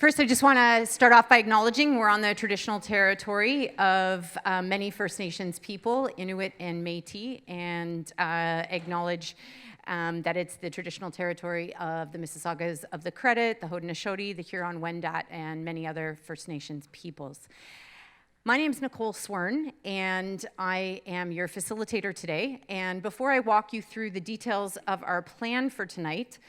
First, I just want to start off by acknowledging we're on the traditional territory of many First Nations people, Inuit and Métis, and acknowledge that it's the traditional territory of the Mississaugas of the Credit, the Haudenosaunee, the Huron-Wendat, and many other First Nations peoples. My name is Nicole Swern, and I am your facilitator today. And before I walk you through the details of our plan for tonight,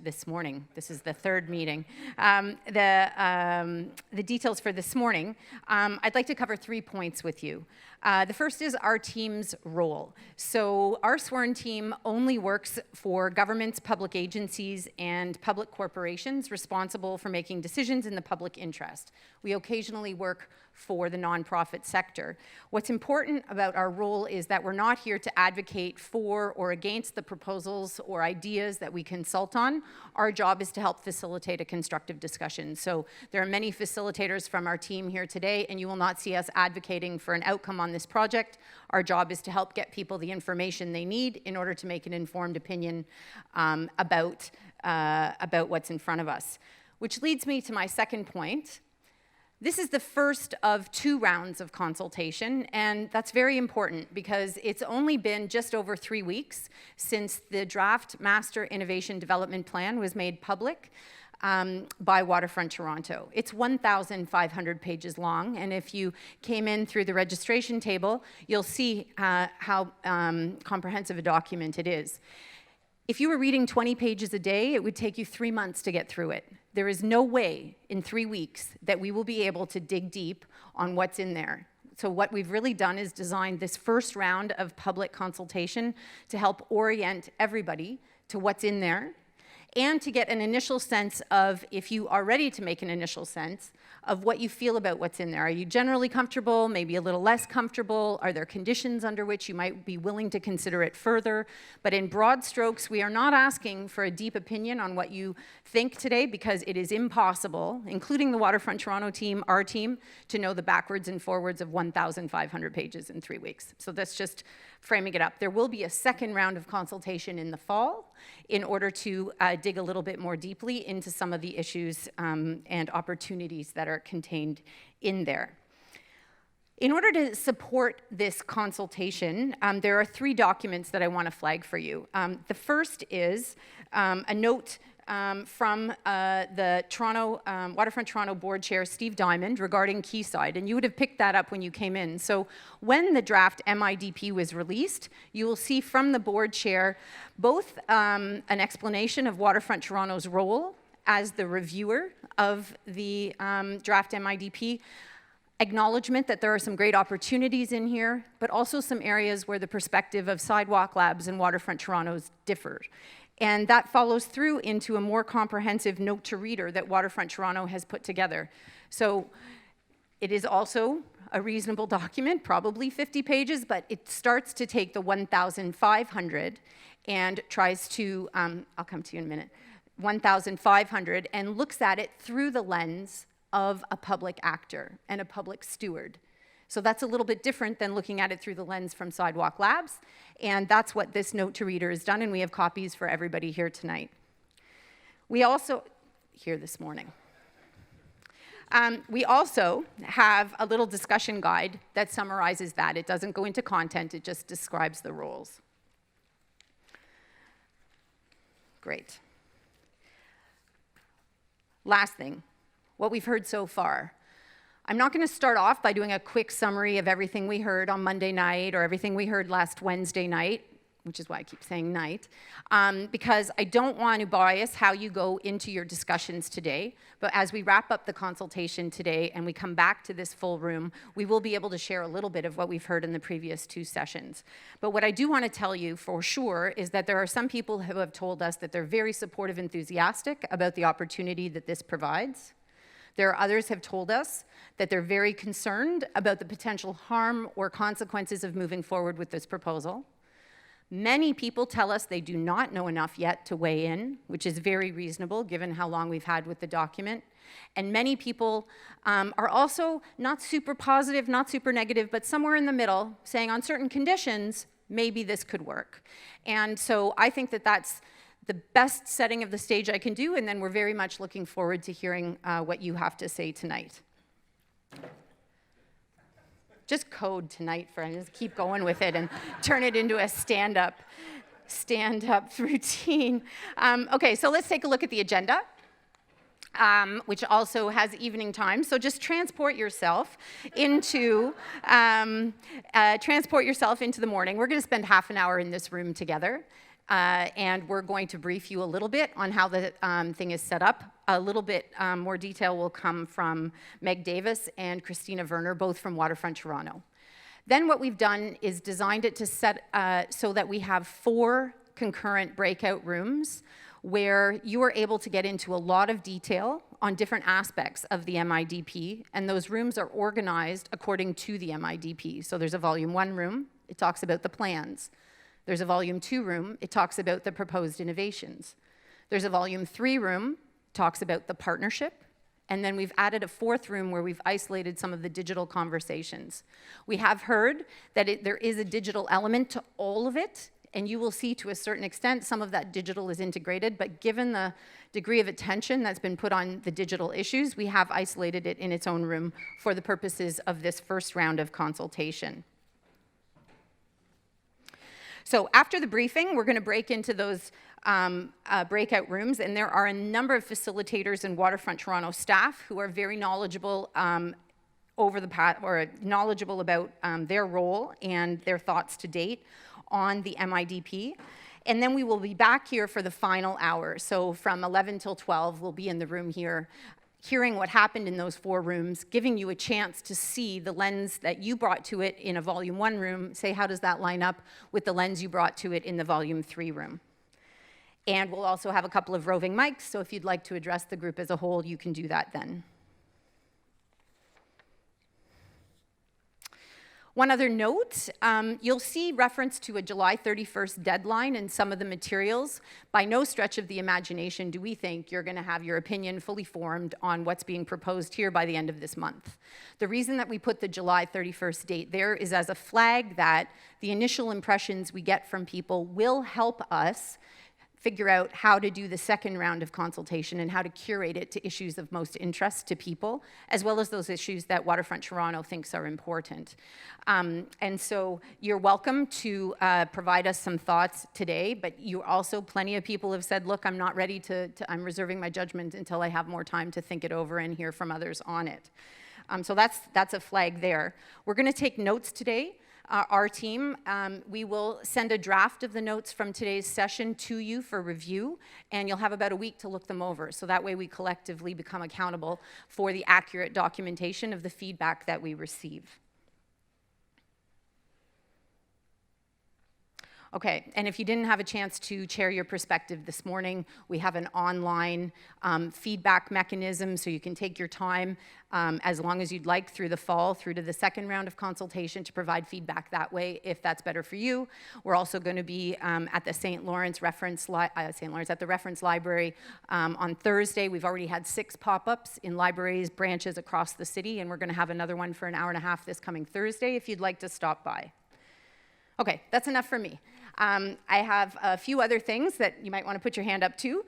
this morning, this is the third meeting, the details for this morning, I'd like to cover 3 points with you. The first is our team's role. So our sworn team only works for governments, public agencies, and public corporations responsible for making decisions in the public interest. We occasionally work for the nonprofit sector. What's important about our role is that we're not here to advocate for or against the proposals or ideas that we consult on. Our job is to help facilitate a constructive discussion. So there are many facilitators from our team here today, and you will not see us advocating for an outcome on this project. Our job is to help get people the information they need in order to make an informed opinion about what's in front of us. Which leads me to my second point. This is the first of 2 rounds of consultation, and that's very important because it's only been just over 3 weeks since the draft Master Innovation Development Plan was made public by Waterfront Toronto. It's 1,500 pages long, and if you came in through the registration table, you'll see how comprehensive a document it is. If you were reading 20 pages a day, it would take you 3 months to get through it. There is no way in 3 weeks that we will be able to dig deep on what's in there. So what we've really done is designed this first round of public consultation to help orient everybody to what's in there and to get an initial sense of, if you are ready to make an initial sense, of what you feel about what's in there. Are you generally comfortable, maybe a little less comfortable? Are there conditions under which you might be willing to consider it further? But in broad strokes, we are not asking for a deep opinion on what you think today because it is impossible, including the Waterfront Toronto team, our team, to know the backwards and forwards of 1,500 pages in 3 weeks. So that's just framing it up. There will be a second round of consultation in the fall in order to dig a little bit more deeply into some of the issues and opportunities that are contained in there. In order to support this consultation, there are 3 documents that I want to flag for you. The first is a note from the Waterfront Toronto Board Chair, Steve Diamond, regarding Quayside, and you would have picked that up when you came in. So when the draft MIDP was released, you will see from the Board Chair both an explanation of Waterfront Toronto's role as the reviewer of the draft MIDP, acknowledgement that there are some great opportunities in here, but also some areas where the perspective of Sidewalk Labs and Waterfront Toronto's differ. And that follows through into a more comprehensive note to reader that Waterfront Toronto has put together. So it is also a reasonable document, probably 50 pages, but it starts to take the 1,500 and tries to, I'll come to you in a minute, 1,500 and looks at it through the lens of a public actor and a public steward. So that's a little bit different than looking at it through the lens from Sidewalk Labs, and that's what this note to reader has done, and we have copies for everybody here tonight. We also, here this morning. We also have a little discussion guide that summarizes that. It doesn't go into content, it just describes the roles. Great. Last thing, what we've heard so far. I'm not going to start off by doing a quick summary of everything we heard on Monday night or everything we heard last Wednesday night, which is why I keep saying night, because I don't want to bias how you go into your discussions today. But as we wrap up the consultation today and we come back to this full room, we will be able to share a little bit of what we've heard in the previous 2 sessions. But what I do want to tell you for sure is that there are some people who have told us that they're very supportive, enthusiastic about the opportunity that this provides. There are others who have told us that they're very concerned about the potential harm or consequences of moving forward with this proposal. Many people tell us they do not know enough yet to weigh in, which is very reasonable given how long we've had with the document. And many people are also not super positive, not super negative, but somewhere in the middle, saying on certain conditions, maybe this could work. And so I think that that's the best setting of the stage I can do, and then we're very much looking forward to hearing what you have to say tonight. Just code tonight for just keep going with it and turn it into a stand-up routine. Okay, so let's take a look at the agenda, which also has evening time. So just transport yourself into the morning. We're going to spend half an hour in this room together. And we're going to brief you a little bit on how the thing is set up. A little bit more detail will come from Meg Davis and Christina Werner, both from Waterfront Toronto. Then what we've done is designed it to set so that we have 4 concurrent breakout rooms where you are able to get into a lot of detail on different aspects of the MIDP, and those rooms are organized according to the MIDP. So there's a Volume 1 room, it talks about the plans. There's a Volume 2 room, it talks about the proposed innovations. There's a Volume 3 room, talks about the partnership. And then we've added a 4th room where we've isolated some of the digital conversations. We have heard that there is a digital element to all of it, and you will see to a certain extent some of that digital is integrated, but given the degree of attention that's been put on the digital issues, we have isolated it in its own room for the purposes of this first round of consultation. So after the briefing, we're going to break into those breakout rooms, and there are a number of facilitators and Waterfront Toronto staff who are very knowledgeable knowledgeable about their role and their thoughts to date on the MIDP. And then we will be back here for the final hour. So from 11 till 12, we'll be in the room here, hearing what happened in those 4 rooms, giving you a chance to see the lens that you brought to it in a Volume 1 room, say how does that line up with the lens you brought to it in the Volume 3 room. And we'll also have a couple of roving mics, so if you'd like to address the group as a whole, you can do that then. One other note, you'll see reference to a July 31st deadline in some of the materials. By no stretch of the imagination do we think you're going to have your opinion fully formed on what's being proposed here by the end of this month. The reason that we put the July 31st date there is as a flag that the initial impressions we get from people will help us figure out how to do the second round of consultation and how to curate it to issues of most interest to people, as well as those issues that Waterfront Toronto thinks are important. And so you're welcome to provide us some thoughts today, but you also, plenty of people have said, look, I'm not ready I'm reserving my judgment until I have more time to think it over and hear from others on it. So that's a flag there. We're gonna take notes today. Our team, we will send a draft of the notes from today's session to you for review, and you'll have about a week to look them over. So that way we collectively become accountable for the accurate documentation of the feedback that we receive. Okay, and if you didn't have a chance to share your perspective this morning, we have an online feedback mechanism, so you can take your time as long as you'd like through the fall, through to the second round of consultation to provide feedback that way, if that's better for you. We're also going to be at the St. Lawrence Reference Library on Thursday. We've already had 6 pop-ups in libraries, branches across the city, and we're going to have another one for an hour and a half this coming Thursday if you'd like to stop by. Okay, that's enough for me. I have a few other things that you might want to put your hand up to.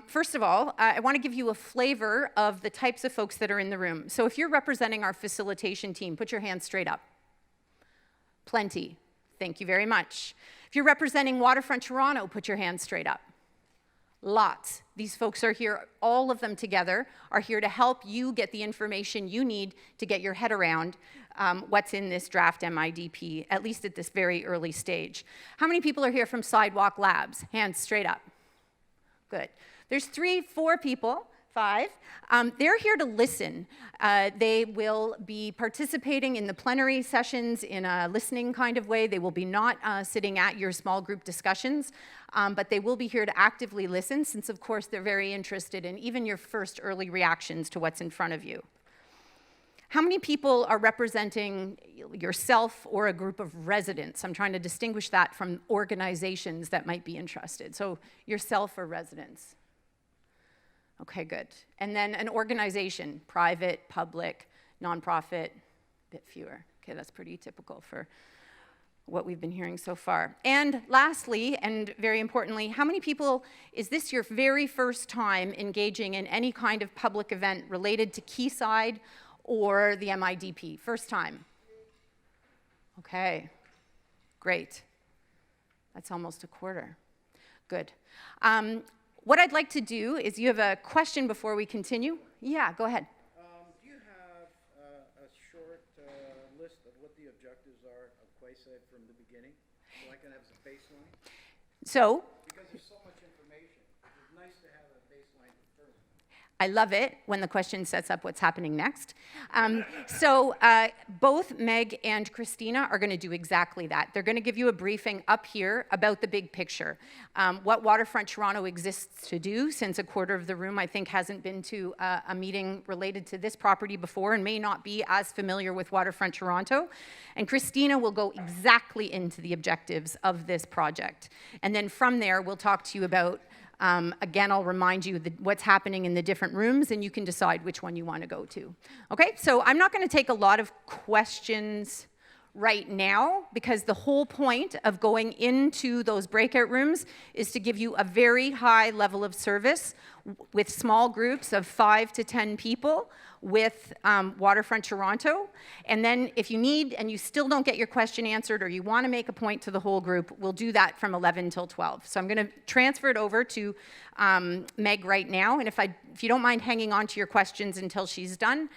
First of all, I want to give you a flavor of the types of folks that are in the room. So if you're representing our facilitation team, put your hand straight up. Plenty. Thank you very much. If you're representing Waterfront Toronto, put your hand straight up. Lots. These folks are here, all of them together, are here to help you get the information you need to get your head around what's in this draft MIDP, at least at this very early stage. How many people are here from Sidewalk Labs? Hands straight up. Good. There's 3, 4 people, 5. They're here to listen. They will be participating in the plenary sessions in a listening kind of way. They will be not sitting at your small group discussions, but they will be here to actively listen, since of course they're very interested in even your first early reactions to what's in front of you. How many people are representing yourself or a group of residents? I'm trying to distinguish that from organizations that might be interested. So yourself or residents. Okay, good. And then an organization, private, public, nonprofit, a bit fewer. Okay, that's pretty typical for what we've been hearing so far. And lastly, and very importantly, how many people, is this your very first time engaging in any kind of public event related to Quayside or the MIDP? First time? Okay, great. That's almost a quarter. Good. What I'd like to do is, you have a question before we continue? Yeah, go ahead. Do you have a short list of what the objectives are of Quayside from the beginning, so I can have a baseline? So, because there's so much information, it's nice to have a baseline first. I love it when the question sets up what's happening next. Both Meg and Christina are going to do exactly that. They're going to give you a briefing up here about the big picture. What Waterfront Toronto exists to do, since a quarter of the room, I think, hasn't been to a meeting related to this property before and may not be as familiar with Waterfront Toronto. And Christina will go exactly into the objectives of this project. And then from there, we'll talk to you about again, I'll remind you what's happening in the different rooms, and you can decide which one you want to go to. Okay, so I'm not going to take a lot of questions right now, because the whole point of going into those breakout rooms is to give you a very high level of service with small groups of 5 to 10 people with Waterfront Toronto. And then if you need and you still don't get your question answered, or you want to make a point to the whole group, we'll do that from 11 till 12. So I'm going to transfer it over to Meg right now. And if you don't mind hanging on to your questions until she's done,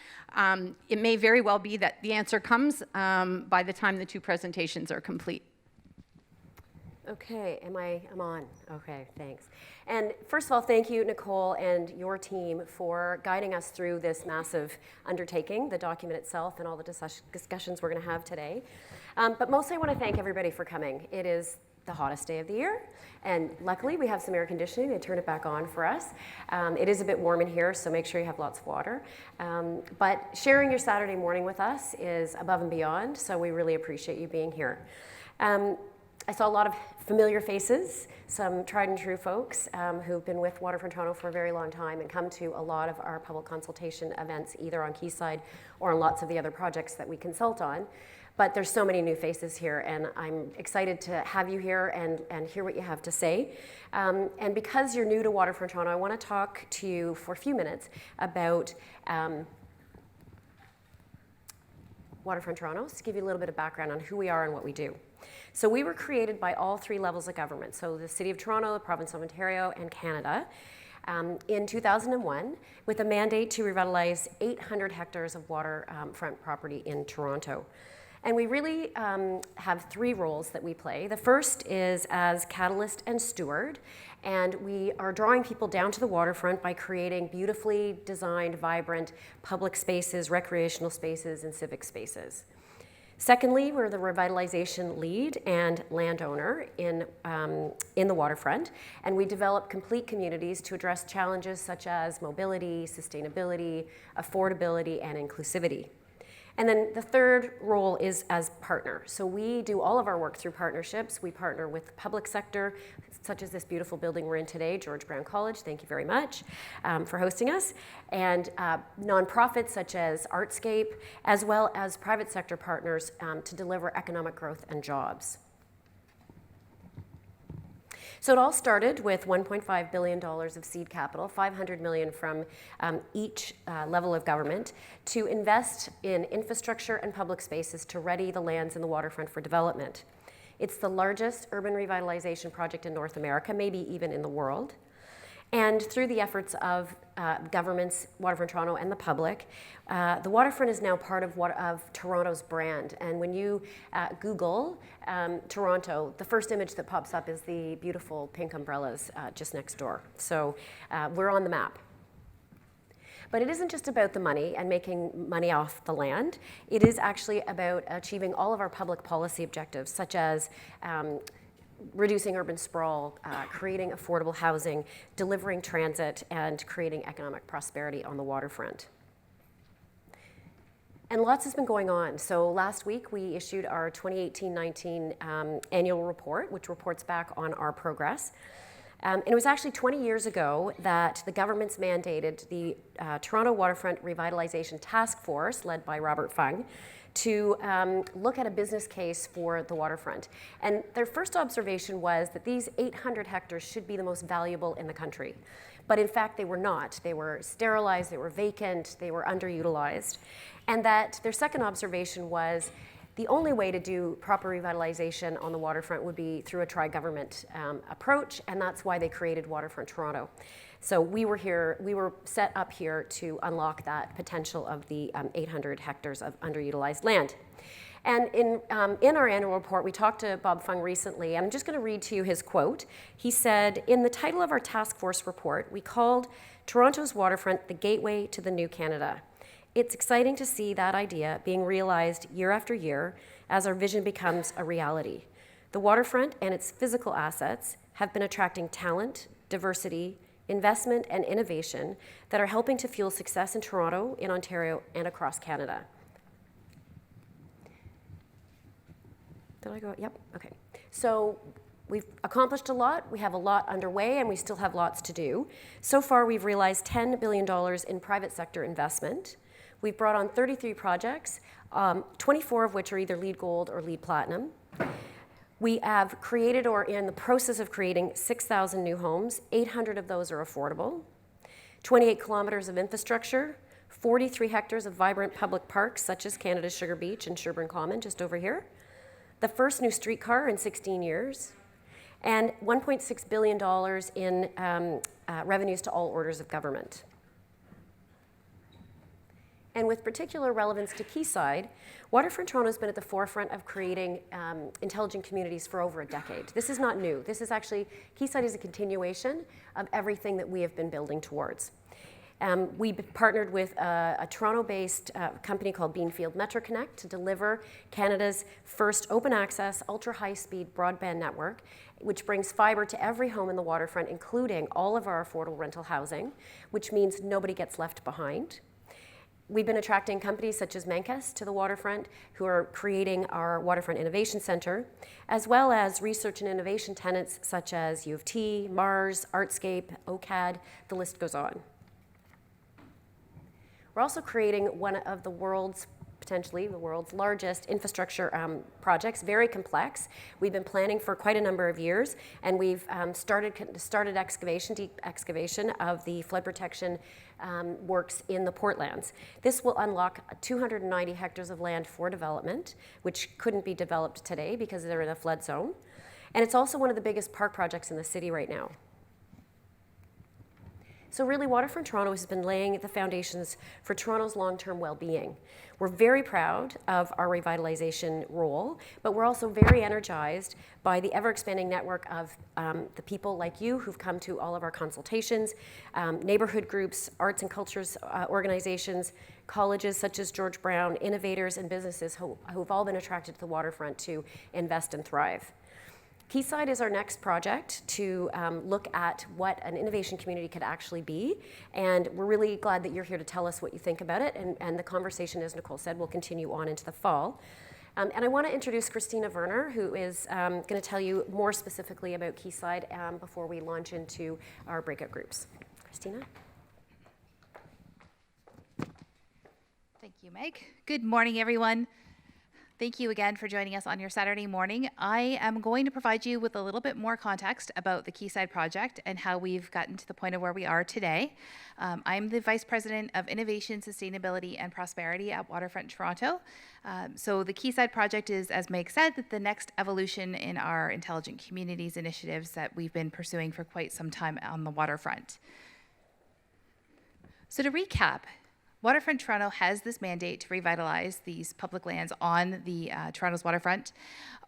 it may very well be that the answer comes by the time the two presentations are complete. Okay, I'm on. Okay, thanks. And first of all, thank you, Nicole, and your team for guiding us through this massive undertaking, the document itself, and all the discussions we're going to have today. But mostly I want to thank everybody for coming. It is the hottest day of the year, and luckily we have some air conditioning. They turn it back on for us. It is a bit warm in here, so make sure you have lots of water. But sharing your Saturday morning with us is above and beyond, so we really appreciate you being here. I saw a lot of familiar faces, some tried and true folks who've been with Waterfront Toronto for a very long time and come to a lot of our public consultation events, either on Quayside or on lots of the other projects that we consult on. But there's so many new faces here, and I'm excited to have you here and hear what you have to say. And because you're new to Waterfront Toronto, I want to talk to you for a few minutes about Waterfront Toronto, to give you a little bit of background on who we are and what we do. So we were created by all three levels of government, so the City of Toronto, the Province of Ontario, and Canada, in 2001, with a mandate to revitalize 800 hectares of waterfront property in Toronto. And we really have three roles that we play. The first is as catalyst and steward, and we are drawing people down to the waterfront by creating beautifully designed, vibrant public spaces, recreational spaces, and civic spaces. Secondly, we're the revitalization lead and landowner in the waterfront, and we develop complete communities to address challenges such as mobility, sustainability, affordability, and inclusivity. And then the third role is as partner. So we do all of our work through partnerships. We partner with the public sector, such as this beautiful building we're in today, George Brown College. Thank you very much for hosting us. And nonprofits such as Artscape, as well as private sector partners to deliver economic growth and jobs. So it all started with $1.5 billion of seed capital, $500 million from each level of government, to invest in infrastructure and public spaces to ready the lands in the waterfront for development. It's the largest urban revitalization project in North America, maybe even in the world. And through the efforts of governments, Waterfront Toronto, and the public, the waterfront is now part of Toronto's brand. And when you Google Toronto, the first image that pops up is the beautiful pink umbrellas just next door. So we're on the map. But it isn't just about the money and making money off the land. It is actually about achieving all of our public policy objectives, such as reducing urban sprawl, creating affordable housing, delivering transit, and creating economic prosperity on the waterfront. And lots has been going on. So last week we issued our 2018-19 annual report, which reports back on our progress. And it was actually 20 years ago that the government's mandated the Toronto Waterfront Revitalization Task Force, led by Robert Fung, to look at a business case for the waterfront. And their first observation was that these 800 hectares should be the most valuable in the country. But in fact, they were not. They were sterilized, they were vacant, they were underutilized. And that their second observation was the only way to do proper revitalization on the waterfront would be through a tri-government approach, and that's why they created Waterfront Toronto. So we were set up here to unlock that potential of the 800 hectares of underutilized land. And in our annual report, we talked to Bob Fung recently, and I'm just going to read to you his quote. He said, "In the title of our task force report, we called Toronto's waterfront the gateway to the new Canada. It's exciting to see that idea being realized year after year as our vision becomes a reality. The waterfront and its physical assets have been attracting talent, diversity, investment, and innovation that are helping to fuel success in Toronto, in Ontario, and across Canada." Did I go? Yep, okay. So we've accomplished a lot, we have a lot underway, and we still have lots to do. So far, we've realized $10 billion in private sector investment. We've brought on 33 projects, 24 of which are either LEED Gold or LEED Platinum. We have created or in the process of creating 6,000 new homes. 800 of those are affordable. 28 kilometers of infrastructure, 43 hectares of vibrant public parks, such as Canada's Sugar Beach and Sherbourne Common, just over here. The first new streetcar in 16 years. And $1.6 billion in revenues to all orders of government. And with particular relevance to Quayside, Waterfront Toronto has been at the forefront of creating intelligent communities for over a decade. This is not new. This is actually, Quayside is a continuation of everything that we have been building towards. We partnered with a Toronto-based company called Beanfield MetroConnect to deliver Canada's first open access, ultra high-speed broadband network, which brings fiber to every home in the waterfront, including all of our affordable rental housing, which means nobody gets left behind. We've been attracting companies such as Menkes to the waterfront, who are creating our Waterfront Innovation Center, as well as research and innovation tenants such as U of T, Mars, Artscape, OCAD, the list goes on. We're also creating one of the world's, potentially the world's largest infrastructure projects, very complex. We've been planning for quite a number of years, and we've started excavation of the flood protection works in the Portlands. This will unlock 290 hectares of land for development, which couldn't be developed today because they're in a flood zone. And it's also one of the biggest park projects in the city right now. So really, Waterfront Toronto has been laying the foundations for Toronto's long-term well-being. We're very proud of our revitalization role, but we're also very energized by the ever-expanding network of the people like you who've come to all of our consultations, neighborhood groups, arts and cultures organizations, colleges such as George Brown, innovators and businesses who've all been attracted to the waterfront to invest and thrive. Quayside is our next project to look at what an innovation community could actually be, and we're really glad that you're here to tell us what you think about it, and the conversation, as Nicole said, will continue on into the fall. And I want to introduce Christina Werner, who is going to tell you more specifically about Quayside before we launch into our breakout groups. Christina? Thank you, Meg. Good morning, everyone. Thank you again for joining us on your Saturday morning. I am going to provide you with a little bit more context about the Quayside project and how we've gotten to the point of where we are today. I'm the Vice President of Innovation, Sustainability, and Prosperity at Waterfront Toronto. So the Quayside project is, as Meg said, the next evolution in our Intelligent Communities initiatives that we've been pursuing for quite some time on the waterfront. So to recap, Waterfront Toronto has this mandate to revitalize these public lands on the Toronto's waterfront.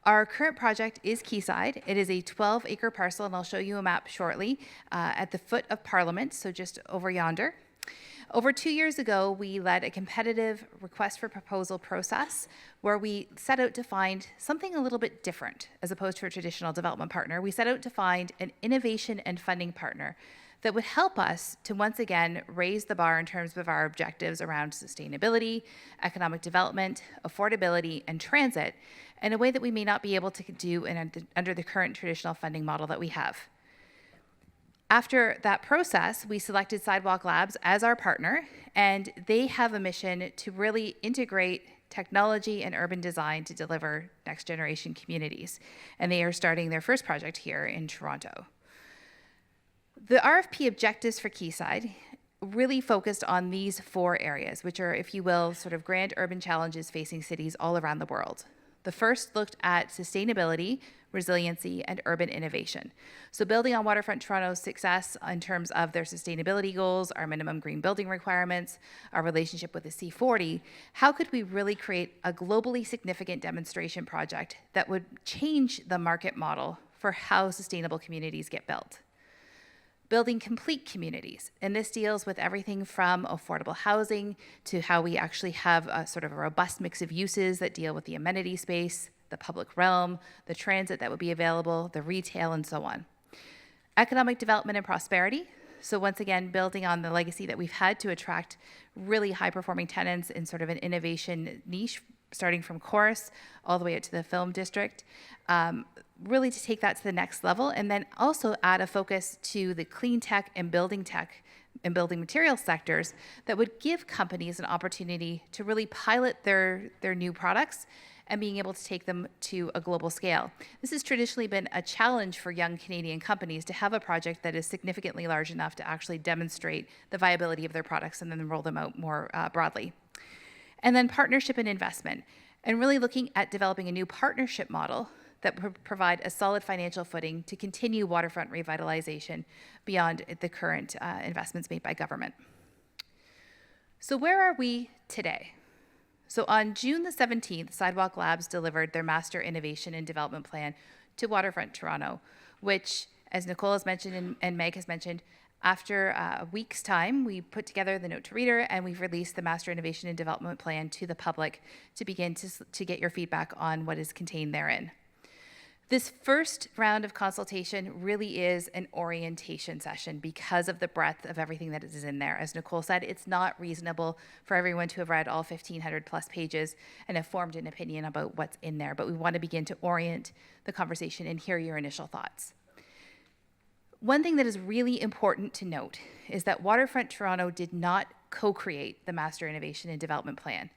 Our current project is Quayside. It is a 12-acre parcel, and I'll show you a map shortly, at the foot of Parliament, so just over yonder. Over 2 years ago, we led a competitive request for proposal process where we set out to find something a little bit different as opposed to a traditional development partner. We set out to find an innovation and funding partner that would help us to once again raise the bar in terms of our objectives around sustainability, economic development, affordability, and transit in a way that we may not be able to do under the current traditional funding model that we have. After that process, we selected Sidewalk Labs as our partner, and they have a mission to really integrate technology, and urban design to deliver next generation communities. And they are starting their first project here in Toronto. The RFP objectives for Quayside really focused on these 4 areas, which are, if you will, sort of grand urban challenges facing cities all around the world. The first looked at sustainability, resiliency, and urban innovation. So building on Waterfront Toronto's success in terms of their sustainability goals, our minimum green building requirements, our relationship with the C40, how could we really create a globally significant demonstration project that would change the market model for how sustainable communities get built? Building complete communities. And this deals with everything from affordable housing to how we actually have a sort of a robust mix of uses that deal with the amenity space, the public realm, the transit that would be available, the retail, and so on. Economic development and prosperity. So once again, building on the legacy that we've had to attract really high-performing tenants in sort of an innovation niche, starting from Chorus all the way up to the film district, really to take that to the next level, and then also add a focus to the clean tech and building material sectors that would give companies an opportunity to really pilot their new products and being able to take them to a global scale. This has traditionally been a challenge for young Canadian companies to have a project that is significantly large enough to actually demonstrate the viability of their products and then roll them out more broadly. And then partnership and investment, and really looking at developing a new partnership model that would provide a solid financial footing to continue waterfront revitalization beyond the current investments made by government. So where are we today? So on June the 17th, Sidewalk Labs delivered their Master Innovation and Development Plan to Waterfront Toronto, which, as Nicole has mentioned and Meg has mentioned, after a week's time, we put together the note to reader and we've released the Master Innovation and Development Plan to the public to begin to get your feedback on what is contained therein. This first round of consultation really is an orientation session because of the breadth of everything that is in there. As Nicole said, it's not reasonable for everyone to have read all 1,500 plus pages and have formed an opinion about what's in there, but we want to begin to orient the conversation and hear your initial thoughts. One thing that is really important to note is that Waterfront Toronto did not co-create the Master Innovation and Development Plan.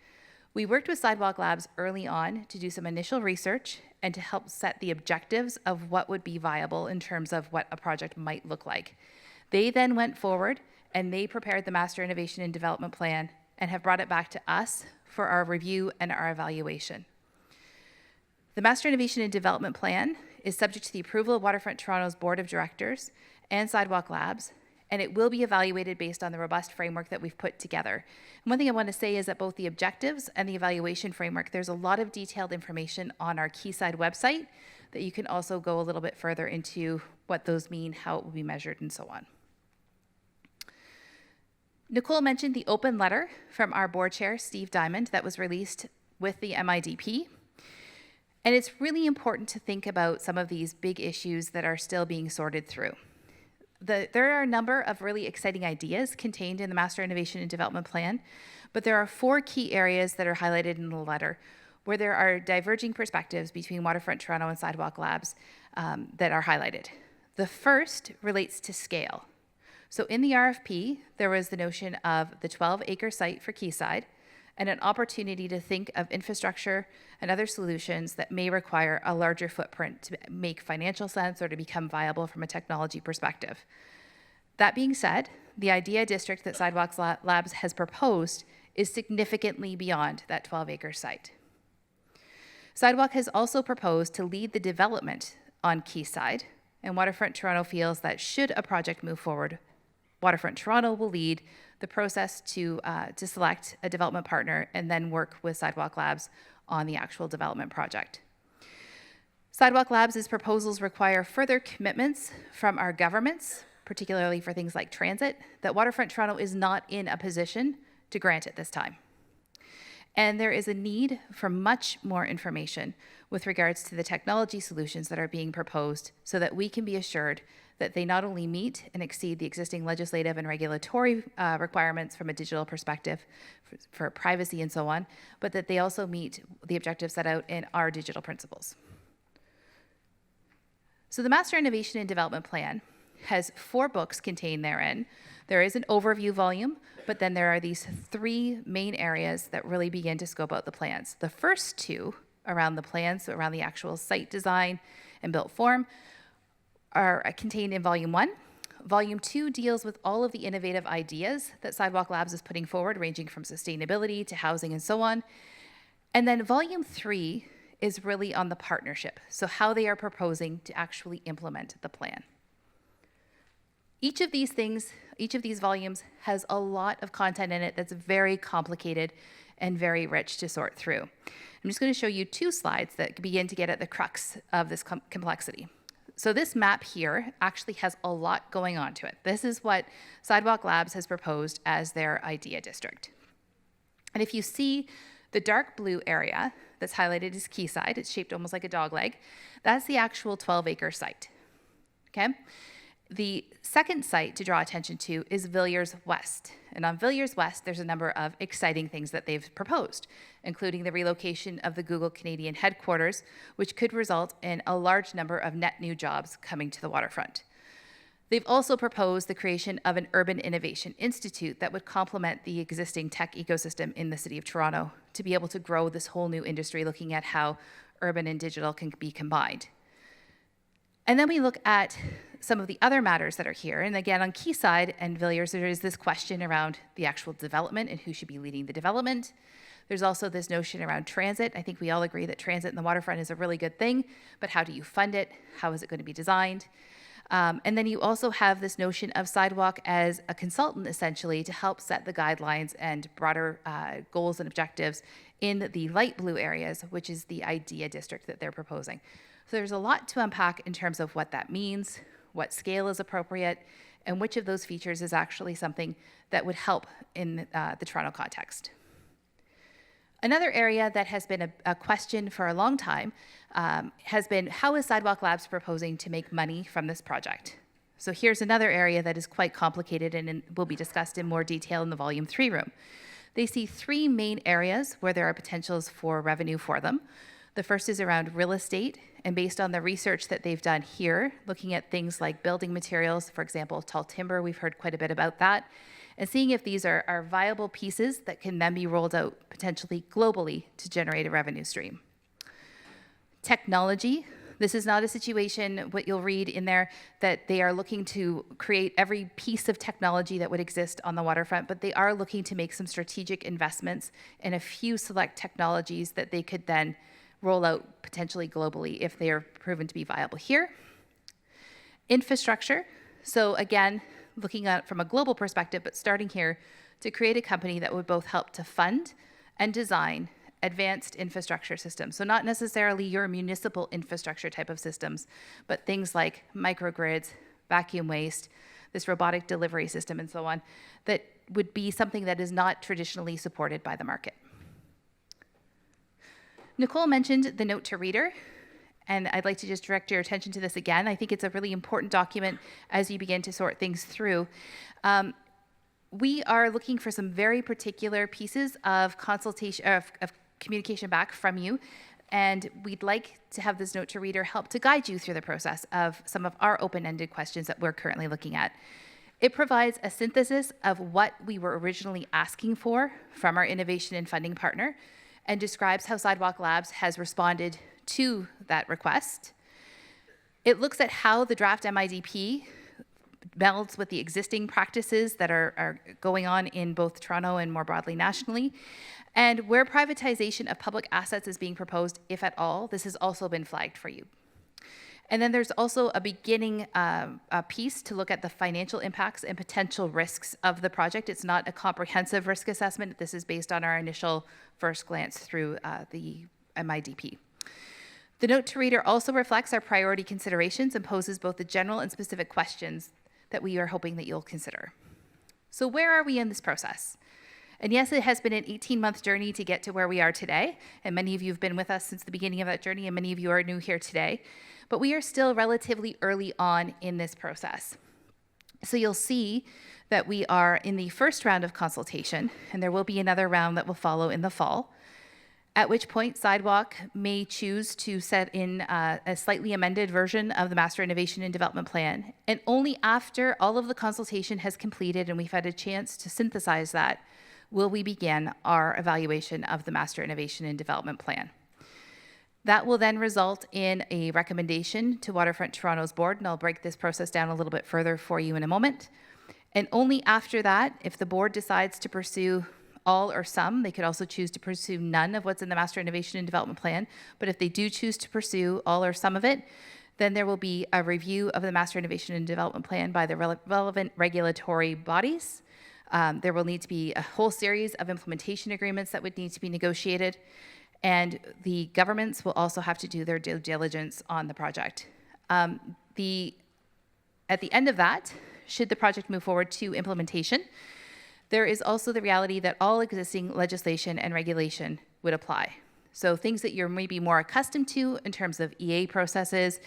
We worked with Sidewalk Labs early on to do some initial research and to help set the objectives of what would be viable in terms of what a project might look like. They then went forward and they prepared the Master Innovation and Development Plan and have brought it back to us for our review and our evaluation. The Master Innovation and Development Plan is subject to the approval of Waterfront Toronto's Board of Directors and Sidewalk Labs, and it will be evaluated based on the robust framework that we've put together. And one thing I want to say is that both the objectives and the evaluation framework, there's a lot of detailed information on our Quayside website that you can also go a little bit further into what those mean, how it will be measured, and so on. Nicole mentioned the open letter from our board chair, Steve Diamond, that was released with the MIDP. And it's really important to think about some of these big issues that are still being sorted through. There are a number of really exciting ideas contained in the Master Innovation and Development Plan, but there are 4 key areas that are highlighted in the letter where there are diverging perspectives between Waterfront Toronto and Sidewalk Labs that are highlighted. The first relates to scale. So in the RFP, there was the notion of the 12-acre site for Quayside and an opportunity to think of infrastructure and other solutions that may require a larger footprint to make financial sense or to become viable from a technology perspective. That being said, the idea district that Sidewalk Labs has proposed is significantly beyond that 12-acre site. Sidewalk has also proposed to lead the development on Quayside, and Waterfront Toronto feels that should a project move forward, Waterfront Toronto will lead the process to select a development partner and then work with Sidewalk Labs on the actual development project. Sidewalk Labs' proposals require further commitments from our governments, particularly for things like transit, that Waterfront Toronto is not in a position to grant at this time. And there is a need for much more information with regards to the technology solutions that are being proposed so that we can be assured that they not only meet and exceed the existing legislative and regulatory requirements from a digital perspective for privacy and so on, but that they also meet the objectives set out in our digital principles. So the Master Innovation and Development Plan has 4 books contained therein. There is an overview volume, but then there are these 3 main areas that really begin to scope out the plans. The first 2 around the plans, so around the actual site design and built form, are contained in Volume 1. Volume 2 deals with all of the innovative ideas that Sidewalk Labs is putting forward, ranging from sustainability to housing and so on. And then Volume 3 is really on the partnership, so how they are proposing to actually implement the plan. Each of these things, each of these volumes has a lot of content in it that's very complicated and very rich to sort through. I'm just going to show you 2 slides that begin to get at the crux of this complexity. So this map here actually has a lot going on to it. This is what Sidewalk Labs has proposed as their idea district. And if you see the dark blue area that's highlighted as Quayside, it's shaped almost like a dog leg, that's the actual 12-acre site, okay? The second site to draw attention to is Villiers West. And on Villiers West, there's a number of exciting things that they've proposed, including the relocation of the Google Canadian headquarters, which could result in a large number of net new jobs coming to the waterfront. They've also proposed the creation of an Urban Innovation Institute that would complement the existing tech ecosystem in the City of Toronto to be able to grow this whole new industry, looking at how urban and digital can be combined. And then we look at some of the other matters that are here. And again, on Quayside and Villiers, there is this question around the actual development and who should be leading the development. There's also this notion around transit. I think we all agree that transit in the waterfront is a really good thing, but how do you fund it? How is it going to be designed? And then you also have this notion of Sidewalk as a consultant, essentially, to help set the guidelines and broader goals and objectives in the light blue areas, which is the idea district that they're proposing. So there's a lot to unpack in terms of what that means, what scale is appropriate, and which of those features is actually something that would help in the Toronto context. Another area that has been a question for a long time has been, how is Sidewalk Labs proposing to make money from this project? So here's another area that is quite complicated and will be discussed in more detail in the Volume 3 room. They see 3 main areas where there are potentials for revenue for them. The first is around real estate, and based on the research that they've done here, looking at things like building materials, for example, tall timber, we've heard quite a bit about that, and seeing if these are viable pieces that can then be rolled out potentially globally to generate a revenue stream. Technology. This is not a situation, what you'll read in there, that they are looking to create every piece of technology that would exist on the waterfront, but they are looking to make some strategic investments in a few select technologies that they could then roll out potentially globally if they are proven to be viable here. Infrastructure. So again, looking at it from a global perspective, but starting here to create a company that would both help to fund and design advanced infrastructure systems. So not necessarily your municipal infrastructure type of systems, but things like microgrids, vacuum waste, this robotic delivery system and so on, that would be something that is not traditionally supported by the market. Nicole mentioned the note to reader, and I'd like to just direct your attention to this again. I think it's a really important document as you begin to sort things through. We are looking for some very particular pieces of consultation, of communication back from you, and we'd like to have this note to reader help to guide you through the process of some of our open-ended questions that we're currently looking at. It provides a synthesis of what we were originally asking for from our innovation and funding partner, and describes how Sidewalk Labs has responded to that request. It looks at how the draft MIDP melds with the existing practices that are going on in both Toronto and more broadly nationally, and where privatization of public assets is being proposed, if at all. This has also been flagged for you. And then there's also a beginning piece to look at the financial impacts and potential risks of the project. It's not a comprehensive risk assessment. This is based on our initial first glance through the MIDP. The note to reader also reflects our priority considerations and poses both the general and specific questions that we are hoping that you'll consider. So where are we in this process? And yes, it has been an 18-month journey to get to where we are today, and many of you have been with us since the beginning of that journey, and many of you are new here today, but we are still relatively early on in this process. So you'll see that we are in the first round of consultation, and there will be another round that will follow in the fall. at which point Sidewalk may choose to set in a slightly amended version of the Master Innovation and Development Plan. And only after all of the consultation has completed and we've had a chance to synthesize that, will we begin our evaluation of the Master Innovation and Development Plan. That will then result in a recommendation to Waterfront Toronto's board, and I'll break this process down a little bit further for you in a moment. And only after that, if the board decides to pursue all or some, they could also choose to pursue none of what's in the Master Innovation and Development Plan, but if they do choose to pursue all or some of it, then there will be a review of the Master Innovation and Development Plan by the relevant regulatory bodies. There will need to be a whole series of implementation agreements that would need to be negotiated, and the governments will also have to do their due diligence on the project. At the end of that, should the project move forward to implementation, there is also the reality that all existing legislation and regulation would apply. So things that you're maybe more accustomed to in terms of EA processes,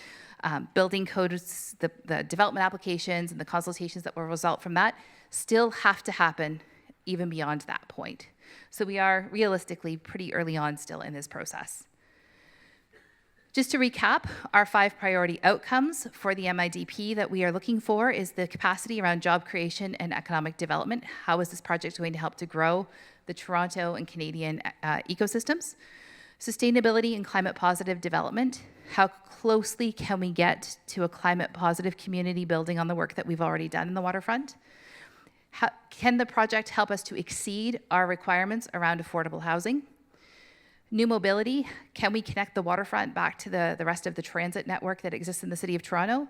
building codes, the development applications, and the consultations that will result from that still have to happen even beyond that point. So we are realistically pretty early on still in this process. Just to recap, our 5 priority outcomes for the MIDP that we are looking for is the capacity around job creation and economic development. How is this project going to help to grow the Toronto and Canadian ecosystems? Sustainability and climate positive development. How closely can we get to a climate positive community building on the work that we've already done in the waterfront? How can the project help us to exceed our requirements around affordable housing? New mobility, can we connect the waterfront back to the rest of the transit network that exists in the City of Toronto?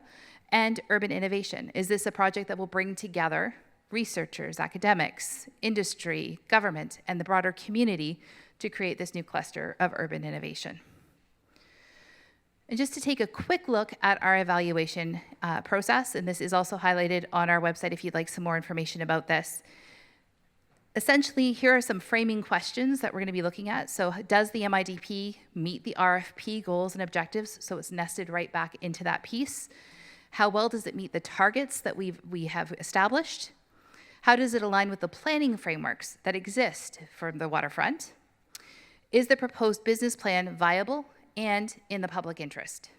And urban innovation, is this a project that will bring together researchers, academics, industry, government, and the broader community to create this new cluster of urban innovation? And just to take a quick look at our evaluation process, and this is also highlighted on our website if you'd like some more information about this. Essentially, here are some framing questions that we're going to be looking at. So does the MIDP meet the RFP goals and objectives? So it's nested right back into that piece. How well does it meet the targets that we have established? How does it align with the planning frameworks that exist for the waterfront? Is the proposed business plan viable and in the public interest?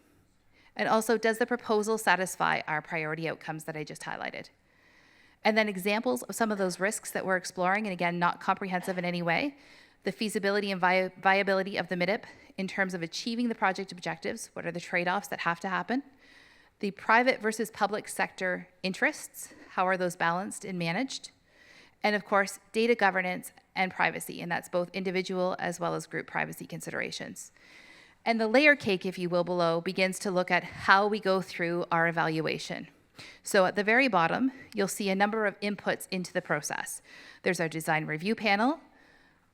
And also, does the proposal satisfy our priority outcomes that I just highlighted? And then examples of some of those risks that we're exploring, and again, not comprehensive in any way, the feasibility and viability of the MIDP in terms of achieving the project objectives. What are the trade-offs that have to happen? The private versus public sector interests, how are those balanced and managed? And of course, data governance and privacy, and that's both individual as well as group privacy considerations. And the layer cake, if you will, below begins to look at how we go through our evaluation. So at the very bottom, you'll see a number of inputs into the process. There's our design review panel,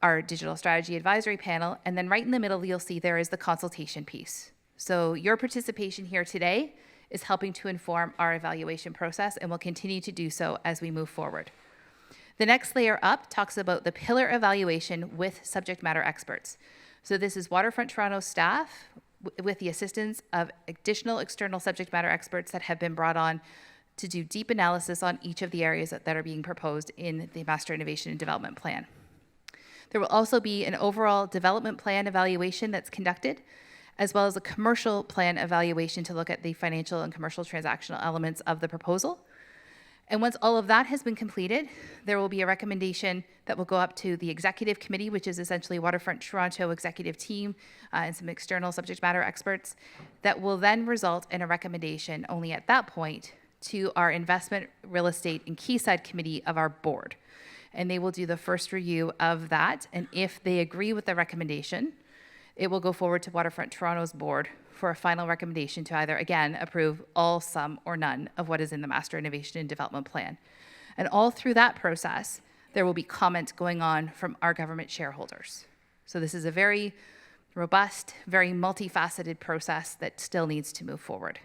our digital strategy advisory panel, and then right in the middle, you'll see there is the consultation piece. So your participation here today is helping to inform our evaluation process and will continue to do so as we move forward. The next layer up talks about the pillar evaluation with subject matter experts. So this is Waterfront Toronto staff with the assistance of additional external subject matter experts that have been brought on to do deep analysis on each of the areas that are being proposed in the Master Innovation and Development Plan. There will also be an overall development plan evaluation that's conducted, as well as a commercial plan evaluation to look at the financial and commercial transactional elements of the proposal. And once all of that has been completed, there will be a recommendation that will go up to the executive committee, which is essentially Waterfront Toronto executive team and some external subject matter experts, that will then result in a recommendation only at that point to our investment, real estate, and Quayside committee of our board. And they will do the first review of that. And if they agree with the recommendation, it will go forward to Waterfront Toronto's board for a final recommendation to either, again, approve all, some, or none of what is in the Master Innovation and Development Plan. And all through that process, there will be comment going on from our government shareholders. So this is a very robust, very multifaceted process that still needs to move forward.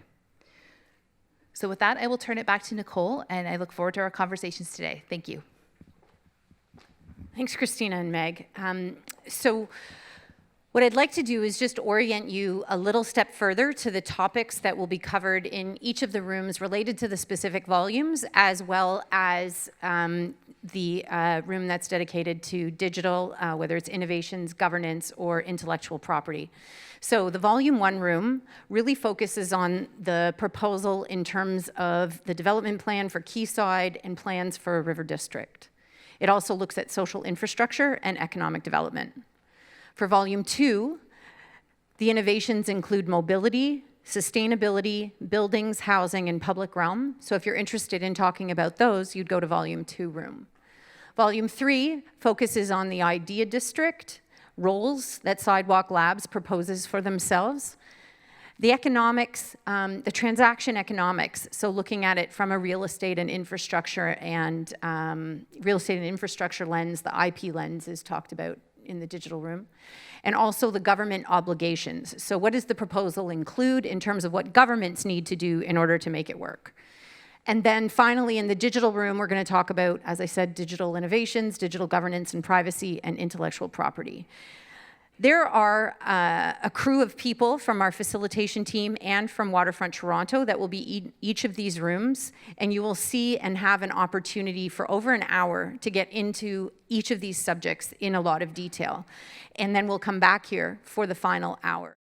So with that, I will turn it back to Nicole, and I look forward to our conversations today. Thank you. Thanks, Christina and Meg. So what I'd like to do is just orient you a little step further to the topics that will be covered in each of the rooms related to the specific volumes, as well as the room that's dedicated to digital, whether it's innovations, governance, or intellectual property. So the Volume 1 room really focuses on the proposal in terms of the development plan for Quayside and plans for a river district. It also looks at social infrastructure and economic development. For Volume 2, the innovations include mobility, sustainability, buildings, housing, and public realm. So if you're interested in talking about those, you'd go to Volume 2 room. Volume 3 focuses on the idea district, roles that Sidewalk Labs proposes for themselves. The economics, the transaction economics, so looking at it from a real estate and infrastructure lens, the IP lens is talked about in the digital room, and also the government obligations. So what does the proposal include in terms of what governments need to do in order to make it work? And then finally, in the digital room, we're going to talk about, as I said, digital innovations, digital governance and privacy, and intellectual property. There are a crew of people from our facilitation team and from Waterfront Toronto that will be each of these rooms, and you will see and have an opportunity for over an hour to get into each of these subjects in a lot of detail. And then we'll come back here for the final hour.